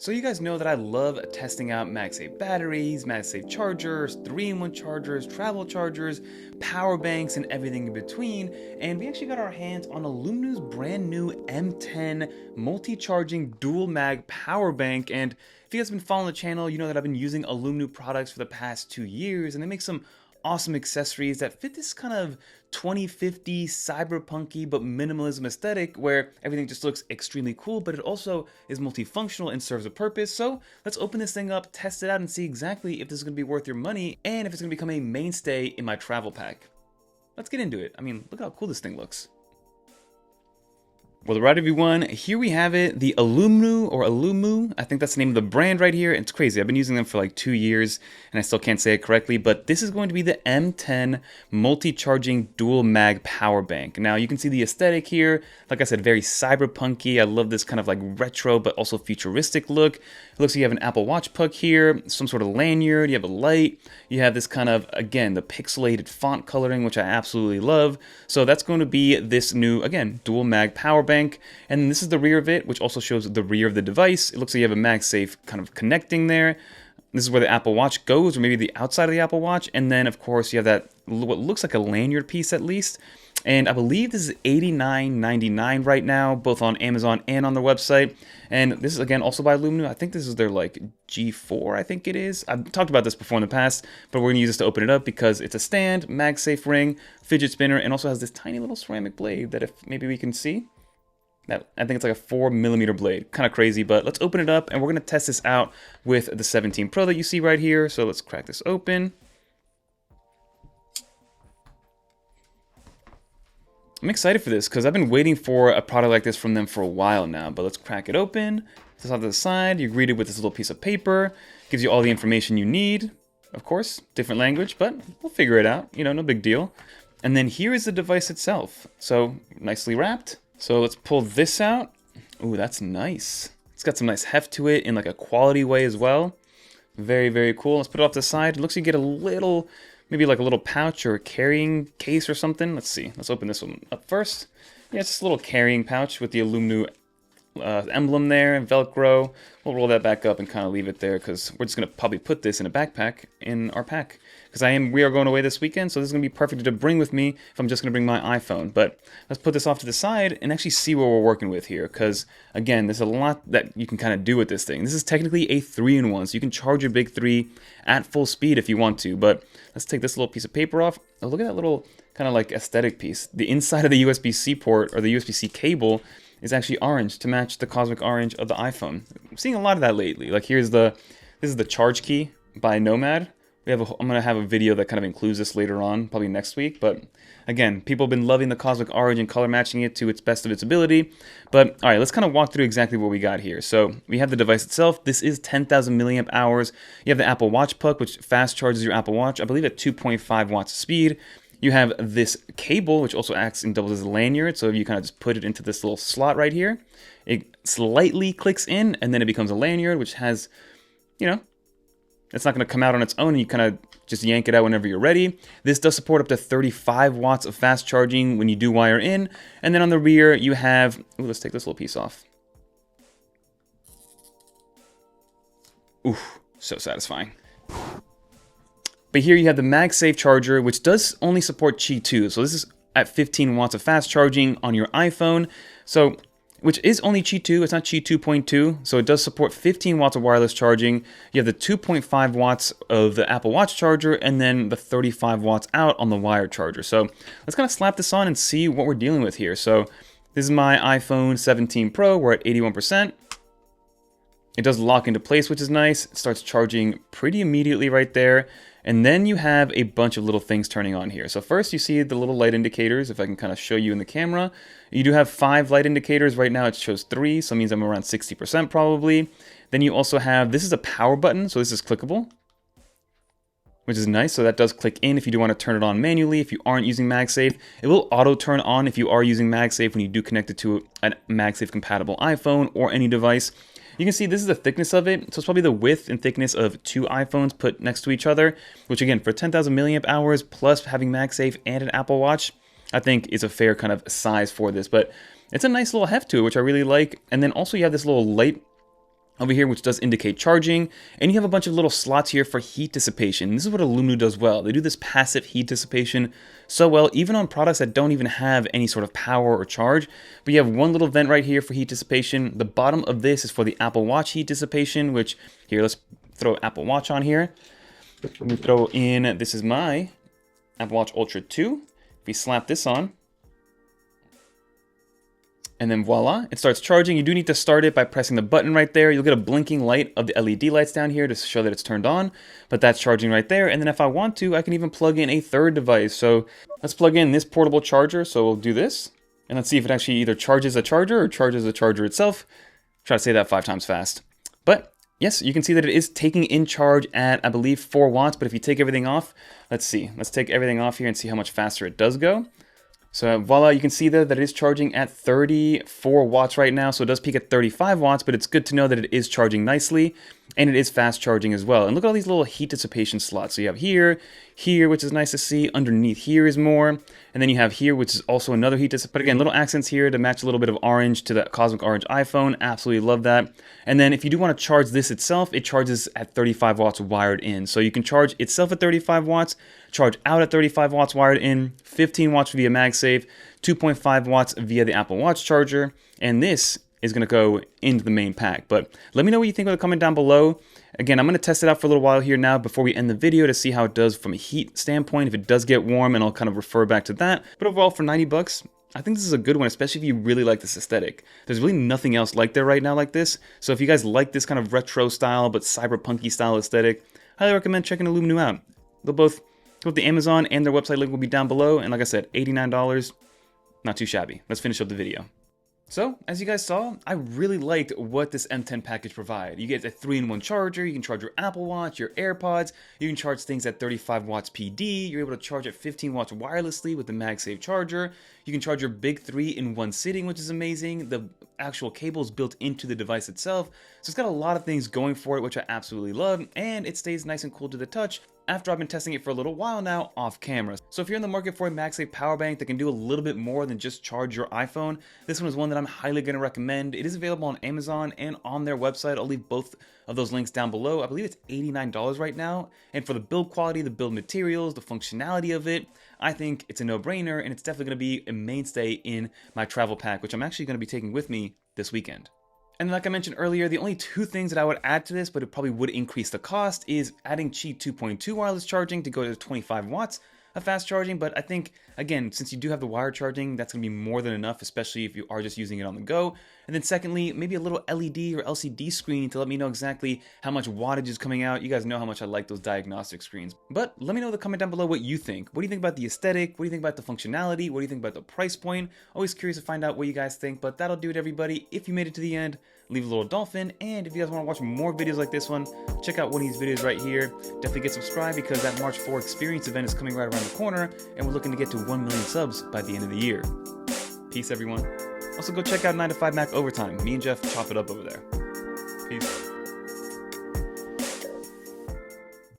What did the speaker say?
So you guys know that I love testing out MagSafe batteries, MagSafe chargers, 3-in-1 chargers, travel chargers, power banks, and everything in between. And we actually got our hands on Aulumu's brand new M10 multi-charging dual mag power bank. And if you guys have been following the channel, you know that I've been using Aulumu products for the past 2 years, and they make some awesome accessories that fit this kind of 2050 cyberpunky but minimalism aesthetic where everything just looks extremely cool, but it also is multifunctional and serves a purpose. So let's open this thing up, test it out, and see exactly if this is going to be worth your money and if it's going to become a mainstay in my travel pack. Let's get into it. I mean, look how cool this thing looks. Well, alright everyone, here we have it, the Aulumu, I think that's the name of the brand right here. It's crazy, I've been using them for like 2 years and I still can't say it correctly, but this is going to be the M10 multi-charging dual mag power bank. Now you can see the aesthetic here, like I said, very cyberpunky. I love this kind of like retro but also futuristic look. It looks like you have an Apple Watch puck here, some sort of lanyard, you have a light, you have this kind of, again, the pixelated font coloring, which I absolutely love. So that's going to be this new, again, dual mag power bank. And this is the rear of it, which also shows the rear of the device. It looks like you have a MagSafe kind of connecting there. This is where the Apple Watch goes, or maybe the outside of the Apple Watch. And then, of course, you have that, what looks like a lanyard piece at least. And I believe this is $89.99 right now, both on Amazon and on their website. And this is, again, also by Aulumu. I think this is their, like, G4, I think it is. I've talked about this before in the past, but we're going to use this to open it up because it's a stand, MagSafe ring, fidget spinner, and also has this tiny little ceramic blade that if maybe we can see. I think it's like a 4mm blade. Kind of crazy, but let's open it up, and we're going to test this out with the 17 Pro that you see right here. So let's crack this open. I'm excited for this because I've been waiting for a product like this from them for a while now, but let's crack it open. This off to the side, you're greeted with this little piece of paper. Gives you all the information you need. Of course, different language, but we'll figure it out. You know, no big deal. And then here is the device itself. So nicely wrapped. So let's pull this out. Ooh, that's nice. It's got some nice heft to it in like a quality way as well. Very, very cool. Let's put it off to the side. It looks like you get a little, maybe like a little pouch or a carrying case or something. Let's see. Let's open this one up first. Yeah, it's just a little carrying pouch with the Aulumu emblem there, Velcro. We'll roll that back up and kind of leave it there because we're just going to probably put this in a backpack in our pack. Because we are going away this weekend, so this is going to be perfect to bring with me if I'm just going to bring my iPhone. But let's put this off to the side and actually see what we're working with here. Because, again, there's a lot that you can kind of do with this thing. This is technically a 3-in-1, so you can charge your big 3 at full speed if you want to. But let's take this little piece of paper off. Oh, look at that little kind of like aesthetic piece. The inside of the USB-C port, or the USB-C cable, is actually orange to match the cosmic orange of the iPhone. I'm seeing a lot of that lately. Like this is the charge key by Nomad. I'm gonna have a video that kind of includes this later on, probably next week. But again, people have been loving the cosmic orange and color matching it to its best of its ability. But all right, let's kind of walk through exactly what we got here. So we have the device itself. This is 10,000 milliamp hours. You have the Apple Watch puck, which fast charges your Apple Watch, I believe at 2.5 watts of speed. You have this cable, which also acts and doubles as a lanyard. So if you kind of just put it into this little slot right here, it slightly clicks in, and then it becomes a lanyard, which has, you know, it's not going to come out on its own. And you kind of just yank it out whenever you're ready. This does support up to 35 watts of fast charging when you do wire in. And then on the rear, you have, ooh, let's take this little piece off. Ooh, so satisfying. But here you have the MagSafe charger, which does only support Qi 2. So this is at 15 watts of fast charging on your iPhone. So, which is only Qi 2, it's not Qi 2.2. So it does support 15 watts of wireless charging. You have the 2.5 watts of the Apple Watch charger, and then the 35 watts out on the wired charger. So let's kind of slap this on and see what we're dealing with here. So this is my iPhone 17 Pro. We're at 81%. It does lock into place, which is nice. It starts charging pretty immediately right there. And then you have a bunch of little things turning on here. So first you see the little light indicators, if I can kind of show you in the camera. You do have 5 light indicators. Right now it shows 3, so it means I'm around 60% probably. Then you also have, this is a power button, so this is clickable, which is nice. So that does click in if you do want to turn it on manually. If you aren't using MagSafe, it will auto turn on if you are using MagSafe when you do connect it to a MagSafe compatible iPhone or any device. You can see this is the thickness of it, so it's probably the width and thickness of 2 iPhones put next to each other, which again, for 10,000 milliamp hours plus having MagSafe and an Apple Watch, I think is a fair kind of size for this. But it's a nice little heft to it, which I really like. And then also you have this little light over here, which does indicate charging, and you have a bunch of little slots here for heat dissipation. This is what Aulumu does well. They do this passive heat dissipation so well, even on products that don't even have any sort of power or charge. But you have one little vent right here for heat dissipation. The bottom of this is for the Apple Watch heat dissipation, which here, let's throw Apple Watch on here. Let me throw in, this is my Apple Watch Ultra 2. If we slap this on, and then voila, it starts charging. You do need to start it by pressing the button right there. You'll get a blinking light of the LED lights down here to show that it's turned on, but that's charging right there. And then if I want to, I can even plug in a third device. So let's plug in this portable charger. So we'll do this, and let's see if it actually either charges a charger or charges the charger itself. Try to say that 5 times fast. But yes, you can see that it is taking in charge at, I believe, 4 watts. But if you take everything off, let's see. Let's take everything off here and see how much faster it does go. So voila, you can see there that it is charging at 34 watts right now. So it does peak at 35 watts, but it's good to know that it is charging nicely, and it is fast charging as well. And look at all these little heat dissipation slots. So you have here, which is nice to see. Underneath here is more. And then you have here, which is also another heat dissipation. But again, little accents here to match a little bit of orange to the Cosmic Orange iPhone. Absolutely love that. And then if you do want to charge this itself, it charges at 35 watts wired in. So you can charge itself at 35 watts, charge out at 35 watts wired in, 15 watts via MagSafe, 2.5 watts via the Apple Watch charger, and this is going to go into the main pack. But let me know what you think in the comment down below. Again, I'm going to test it out for a little while here now before we end the video to see how it does from a heat standpoint, if it does get warm, and I'll kind of refer back to that. But overall, for 90 bucks, I think this is a good one, especially if you really like this aesthetic. There's really nothing else like there right now like this. So if you guys like this kind of retro style but cyberpunky style aesthetic, highly recommend checking Aulumu out. They'll both the Amazon and their website link will be down below. And like I said, $89, not too shabby. Let's finish up the video. So, as you guys saw, I really liked what this M10 package provided. You get a 3-in-1 charger, you can charge your Apple Watch, your AirPods, you can charge things at 35 watts PD, you're able to charge at 15 watts wirelessly with the MagSafe charger, you can charge your big 3 in one sitting, which is amazing. The actual cable is built into the device itself, so it's got a lot of things going for it, which I absolutely love, and it stays nice and cool to the touch after I've been testing it for a little while now off camera. So if you're in the market for a MagSafe power bank that can do a little bit more than just charge your iPhone, this one is one that I'm highly going to recommend. It is available on Amazon and on their website. I'll leave both of those links down below. I believe it's $89 right now. And for the build quality, the build materials, the functionality of it, I think it's a no-brainer, and it's definitely going to be a mainstay in my travel pack, which I'm actually going to be taking with me this weekend. And like I mentioned earlier, the only 2 things that I would add to this, but it probably would increase the cost, is adding Qi 2.2 wireless charging to go to 25 watts of fast charging. But I think, again, since you do have the wire charging, that's going to be more than enough, especially if you are just using it on the go. And then secondly, maybe a little LED or LCD screen to let me know exactly how much wattage is coming out. You guys know how much I like those diagnostic screens. But let me know in the comment down below what you think. What do you think about the aesthetic? What do you think about the functionality? What do you think about the price point? Always curious to find out what you guys think, but that'll do it, everybody. If you made it to the end, leave a little dolphin, and if you guys want to watch more videos like this one, check out one of these videos right here. Definitely get subscribed because that March 4 experience event is coming right around the corner, and we're looking to get to 1 million subs by the end of the year. Peace, everyone. Also, go check out 9 to 5 Mac Overtime. Me and Jeff chop it up over there. Peace.